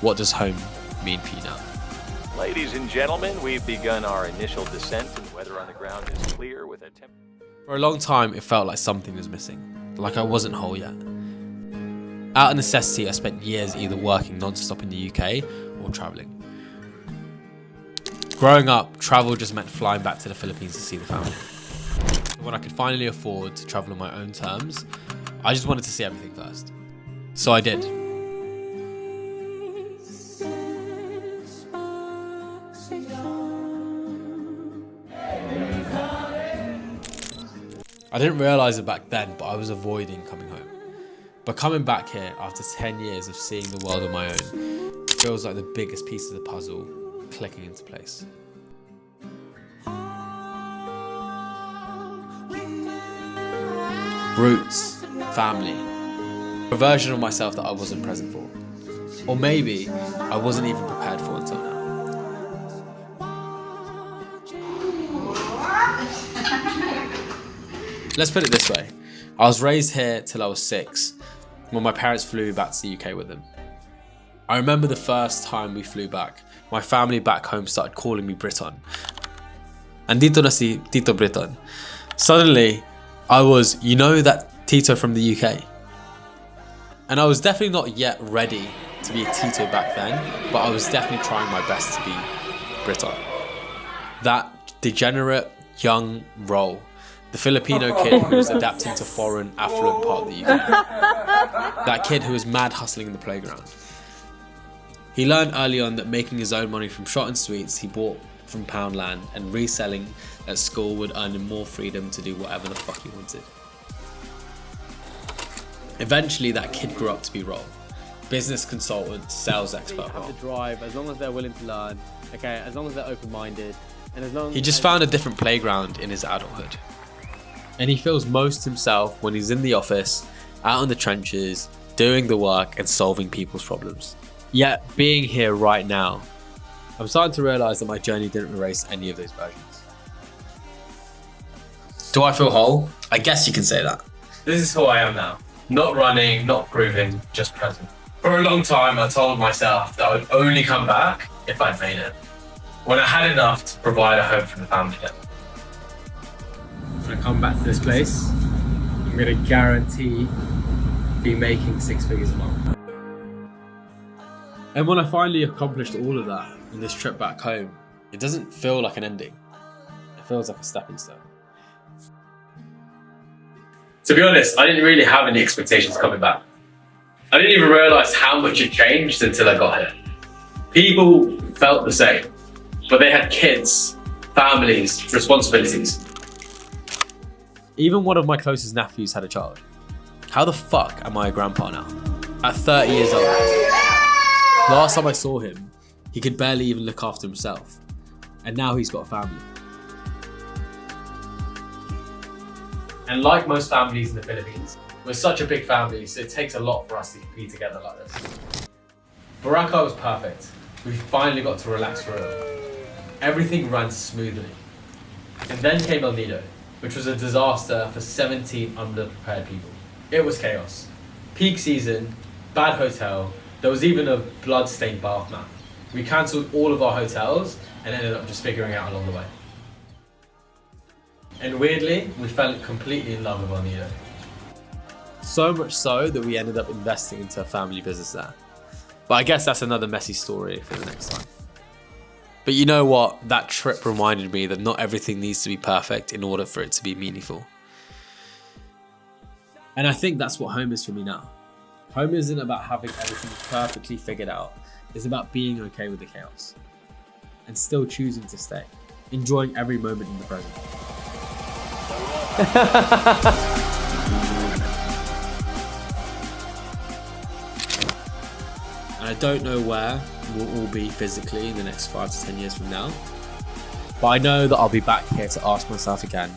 what does home mean for you now? Ladies and gentlemen, we've begun our initial descent, and weather on the ground is clear with a temp. For a long time, it felt like something was missing, like I wasn't whole yet. Out of necessity, I spent years either working non-stop in the UK or travelling. Growing up, travel just meant flying back to the Philippines to see the family. When I could finally afford to travel on my own terms, I just wanted to see everything first. So I did. I didn't realise it back then, but I was avoiding coming home. But coming back here after 10 years of seeing the world on my own feels like the biggest piece of the puzzle clicking into place. Roots, family, a version of myself that I wasn't present for. Or maybe I wasn't even prepared for until now. Let's put it this way. I was raised here till I was 6, when my parents flew back to the UK with them. I remember the first time we flew back, my family back home started calling me Briton. Andito na si Tito Briton. Suddenly, I was, you know, that Tito from the UK. And I was definitely not yet ready to be a Tito back then, but I was definitely trying my best to be Briton. That degenerate young Roel, the Filipino kid who was adapting to foreign, affluent part of the UK. That kid who was mad hustling in the playground. He learned early on that making his own money from shot and sweets he bought from Poundland and reselling at school would earn him more freedom to do whatever the fuck he wanted. Eventually that kid grew up to be Roel. Business consultant, sales expert Roel. Have to drive as long as they're willing to learn, okay, as long as they're open-minded, and as long He just found a different playground in his adulthood. And he feels most himself when he's in the office, out in the trenches, doing the work and solving people's problems. Yet, being here right now, I'm starting to realise that my journey didn't erase any of those versions. Do I feel whole? I guess you can say that. This is who I am now. Not running, not proving, just present. For a long time, I told myself that I would only come back if I'd made it. When I had enough to provide a home for the family. When I come back to this place, I'm going to guarantee be making 6 figures a month. And when I finally accomplished all of that in this trip back home, it doesn't feel like an ending. It feels like a stepping stone. To be honest, I didn't really have any expectations coming back. I didn't even realise how much had changed until I got here. People felt the same, but they had kids, families, responsibilities. Even one of my closest nephews had a child. How the fuck am I a grandpa now? At 30 years old. Last time I saw him, he could barely even look after himself. And now he's got a family. And like most families in the Philippines, we're such a big family, so it takes a lot for us to be together like this. Boracay was perfect. We finally got to relax for real. Everything ran smoothly. And then came El Nido, which was a disaster for 17 underprepared people. It was chaos. Peak season, bad hotel, there was even a blood-stained bath mat. We cancelled all of our hotels and ended up just figuring it out along the way. And weirdly, we fell completely in love with El Nido. So much so that we ended up investing into a family business there. But I guess that's another messy story for the next time. But you know what? That trip reminded me that not everything needs to be perfect in order for it to be meaningful. And I think that's what home is for me now. Home isn't about having everything perfectly figured out. It's about being okay with the chaos. And still choosing to stay. Enjoying every moment in the present. And I don't know where we'll all be physically in the next 5 to 10 years from now. But I know that I'll be back here to ask myself again,